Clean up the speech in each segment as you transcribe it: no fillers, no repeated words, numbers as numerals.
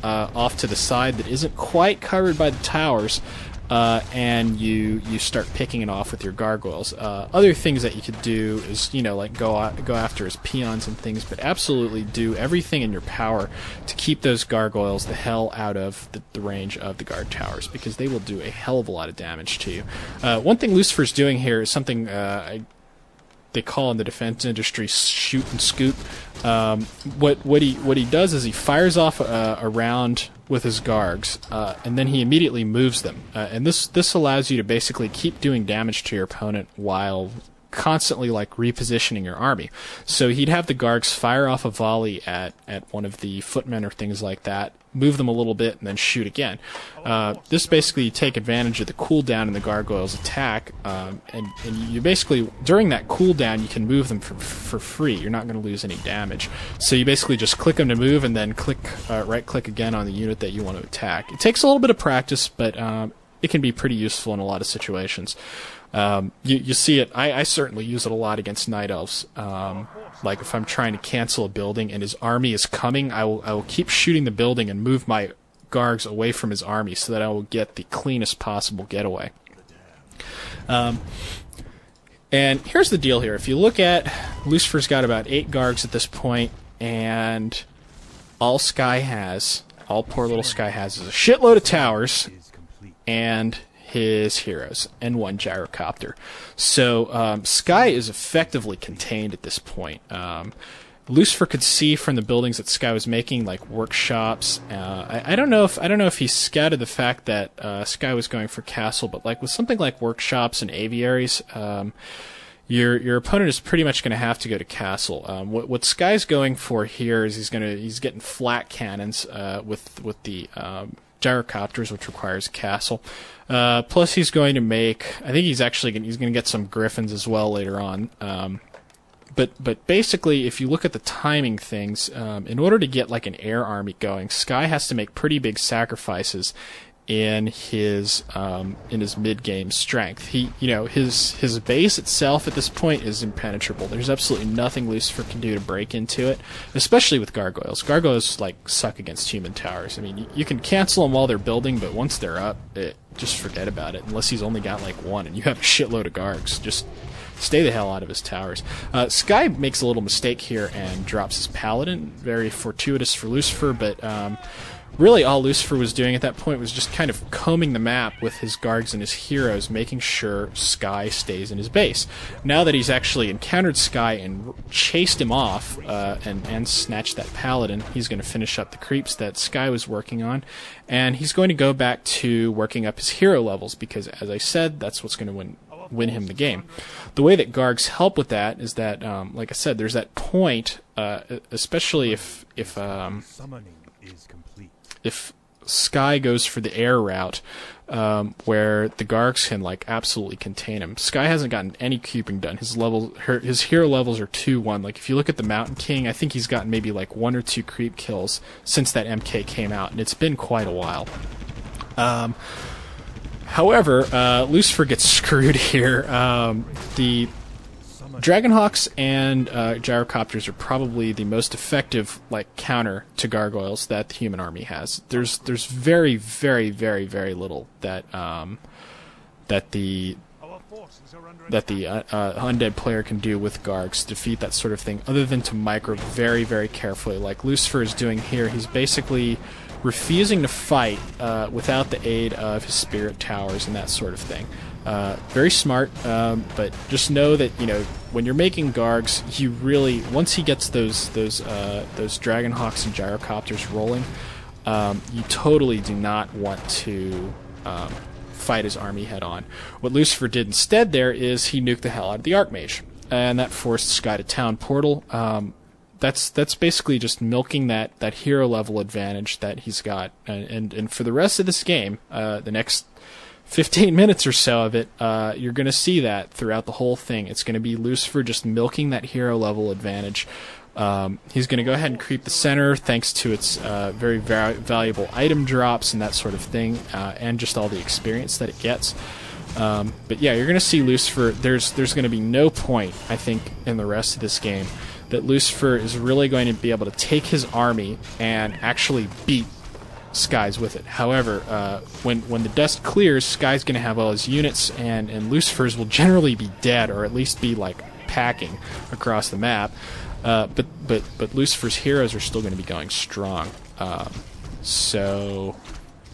off to the side that isn't quite covered by the towers, and you start picking it off with your gargoyles. Other things that you could do is, like go after his peons and things, but absolutely do everything in your power to keep those gargoyles the hell out of the range of the guard towers, because they will do a hell of a lot of damage to you. One thing Lucifer's doing here is something they call in the defense industry shoot and scoot. What he does is he fires off a round with his Gargs, and then he immediately moves them. And this allows you to basically keep doing damage to your opponent while constantly repositioning your army. So he'd have the Gargs fire off a volley at one of the footmen or things like that, move them a little bit, and then shoot again. This basically you take advantage of the cooldown in the gargoyles' attack, and you basically, during that cooldown, you can move them for free. You're not going to lose any damage. So you basically just click them to move, and then right-click again on the unit that you want to attack. It takes a little bit of practice, but it can be pretty useful in a lot of situations. You see it. I certainly use it a lot against Night Elves. Like if I'm trying to cancel a building and his army is coming, I will keep shooting the building and move my Gargs away from his army so that I will get the cleanest possible getaway. And here's the deal here. If you look at, Lucifer's got about 8 Gargs at this point, and all poor little Sky has is a shitload of towers and his heroes and 1 gyrocopter. So Sky is effectively contained at this point. Lucifer could see from the buildings that Sky was making, like workshops. I don't know if he scouted the fact that Sky was going for castle, but with something like workshops and aviaries, your opponent is pretty much going to have to go to castle. What Sky's going for here is he's getting flat cannons with the gyrocopters, which requires a castle. Plus, he's going to make. I think he's going to get some griffins as well later on. But basically, if you look at the timing things, in order to get an air army going, Sky has to make pretty big sacrifices in his mid-game strength. His base itself at this point is impenetrable. There's absolutely nothing Lucifer can do to break into it, especially with gargoyles. Gargoyles suck against human towers. I mean, you can cancel them while they're building, but once they're up, just forget about it. Unless he's only got 1 and you have a shitload of Gargs, just stay the hell out of his towers. Sky makes a little mistake here and drops his paladin. Very fortuitous for Lucifer, but really all Lucifer was doing at that point was just kind of combing the map with his Gargs and his heroes, making sure Sky stays in his base. Now that he's actually encountered Sky and chased him off and snatched that paladin, he's going to finish up the creeps that Sky was working on, and he's going to go back to working up his hero levels, because, as I said, that's what's going to win him the game. The way that Gargs help with that is that, like I said, there's that point, especially if Sky goes for the air route, where the Gargs can absolutely contain him. Sky hasn't gotten any creeping done. His hero levels are 2-1. If you look at the Mountain King, I think he's gotten maybe 1 or 2 creep kills since that MK came out, and it's been quite a while. However, Lucifer gets screwed here. The Dragonhawks and gyrocopters are probably the most effective counter to gargoyles that the human army has. There's very, very, very, very little that the undead player can do with Gargs to defeat that sort of thing, other than to micro very, very carefully, like Lucifer is doing here. He's basically refusing to fight without the aid of his spirit towers and that sort of thing. Very smart, but just know that when you're making Gargs, you really, once he gets those Dragonhawks and gyrocopters rolling, you totally do not want to fight his army head on. What Lucifer did instead there is he nuked the hell out of the Archmage, and that forced Sky to Town Portal. That's basically just milking that hero level advantage that he's got, and for the rest of this game, the next 15 minutes or so of it, you're going to see that throughout the whole thing. It's going to be Lucifer just milking that hero level advantage. He's going to go ahead and creep the center thanks to its very valuable item drops and that sort of thing, and just all the experience that it gets. But yeah, you're going to see Lucifer. There's going to be no point, I think, in the rest of this game that Lucifer is really going to be able to take his army and actually beat Sky's with it. However, when the dust clears, Sky's going to have all his units, and Lucifer's will generally be dead, or at least be like packing across the map. But Lucifer's heroes are still going to be going strong.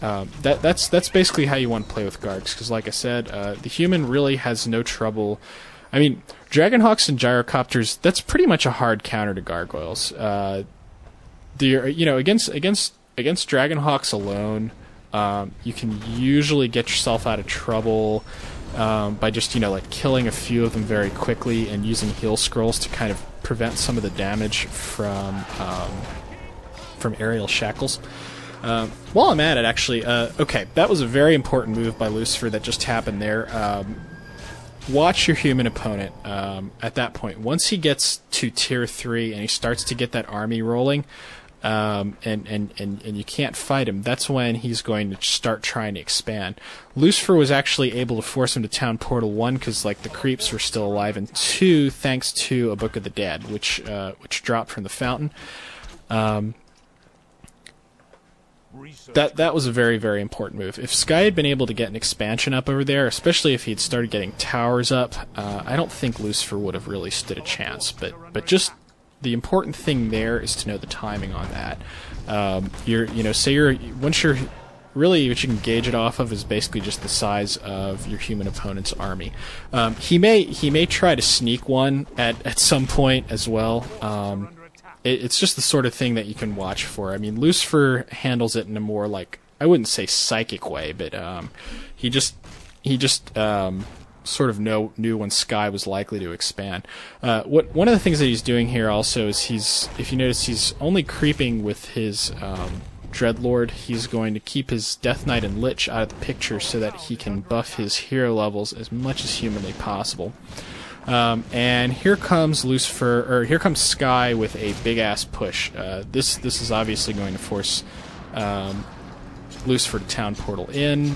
That's basically how you want to play with Gargs, because like I said, the human really has no trouble. I mean, Dragonhawks and Gyrocopters, that's pretty much a hard counter to Gargoyles. Against Dragonhawks alone, you can usually get yourself out of trouble by just killing a few of them very quickly and using heal scrolls to kind of prevent some of the damage from aerial shackles. While I'm at it, actually, okay, that was a very important move by Lucifer that just happened there. Watch your human opponent at that point. Once he gets to tier 3 and he starts to get that army rolling, and you can't fight him, that's when he's going to start trying to expand. Lucifer was actually able to force him to Town Portal 1 because the creeps were still alive, and 2 thanks to a Book of the Dead, which dropped from the fountain. That was a very, very important move. If Sky had been able to get an expansion up over there, especially if he had started getting towers up, I don't think Lucifer would have really stood a chance. But just the important thing there is to know the timing on that. Really, what you can gauge it off of is basically just the size of your human opponent's army. He may try to sneak one at some point as well. It's just the sort of thing that you can watch for. I mean, Lucifer handles it in a more, I wouldn't say psychic way, but he just sort of knew when Sky was likely to expand. One of the things that he's doing here also is if you notice, he's only creeping with his Dreadlord. He's going to keep his Death Knight and Lich out of the picture so that he can buff his hero levels as much as humanly possible. And here comes here comes Sky with a big ass push. This is obviously going to force Lucifer to Town Portal in,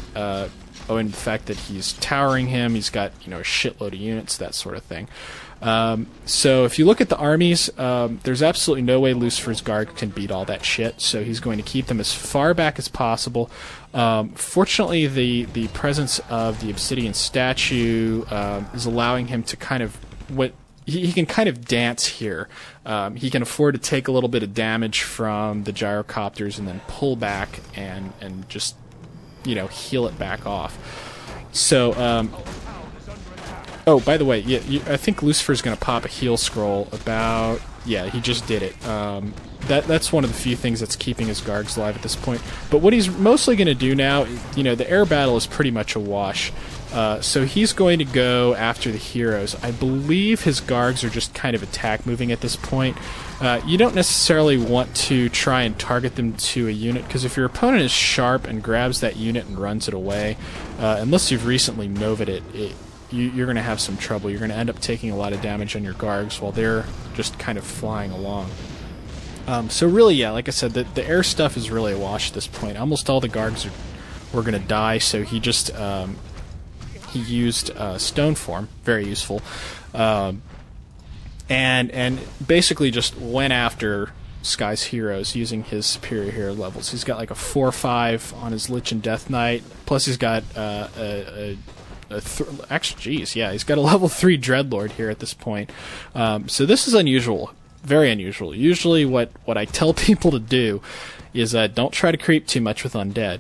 owing to the fact that he's towering him. He's got a shitload of units, that sort of thing. So if you look at the armies, there's absolutely no way Lucifer's Garg can beat all that shit. So he's going to keep them as far back as possible. Fortunately, the presence of the obsidian statue is allowing him to kind of he can kind of dance here. He can afford to take a little bit of damage from the gyrocopters and then pull back and just heal it back off. So oh, by the way, I think Lucifer's going to pop a heal scroll about... Yeah, he just did it. That's one of the few things that's keeping his Gargs alive at this point. But what he's mostly going to do now, the air battle is pretty much a wash. So he's going to go after the heroes. I believe his Gargs are just kind of attack moving at this point. You don't necessarily want to try and target them to a unit, because if your opponent is sharp and grabs that unit and runs it away, unless you've recently Nova'd it, you're going to have some trouble. You're going to end up taking a lot of damage on your Gargs while they're just kind of flying along. So really, yeah, like I said, the air stuff is really a wash at this point. Almost all the Gargs were going to die, so he just he used Stone Form, very useful, and basically just went after Sky's heroes using his superior hero levels. He's got like a 4/5 on his Lich and Death Knight, plus he's got actually, geez, yeah, he's got a level 3 Dreadlord here at this point. So this is unusual, very unusual. Usually what I tell people to do is don't try to creep too much with undead.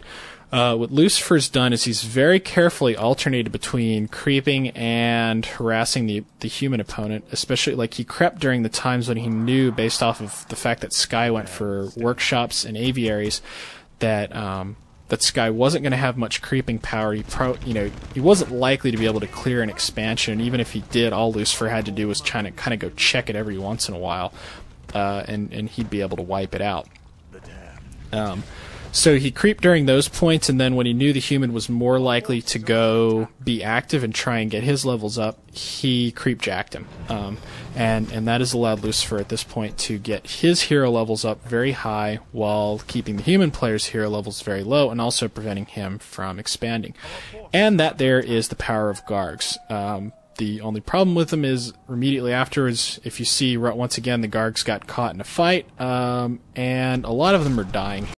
What Lucifer's done is he's very carefully alternated between creeping and harassing the human opponent, especially he crept during the times when he knew, based off of the fact that Sky went for workshops and aviaries, that Sky wasn't going to have much creeping power. He wasn't likely to be able to clear an expansion, and even if he did, all Lucifer had to do was kind of go check it every once in a while, and he'd be able to wipe it out. So he creeped during those points, and then when he knew the human was more likely to go be active and try and get his levels up, he creep-jacked him. And that has allowed Lucifer at this point to get his hero levels up very high while keeping the human player's hero levels very low, and also preventing him from expanding. And that there is the power of Gargs. The only problem with them is immediately afterwards, if you see, once again, the Gargs got caught in a fight, and a lot of them are dying.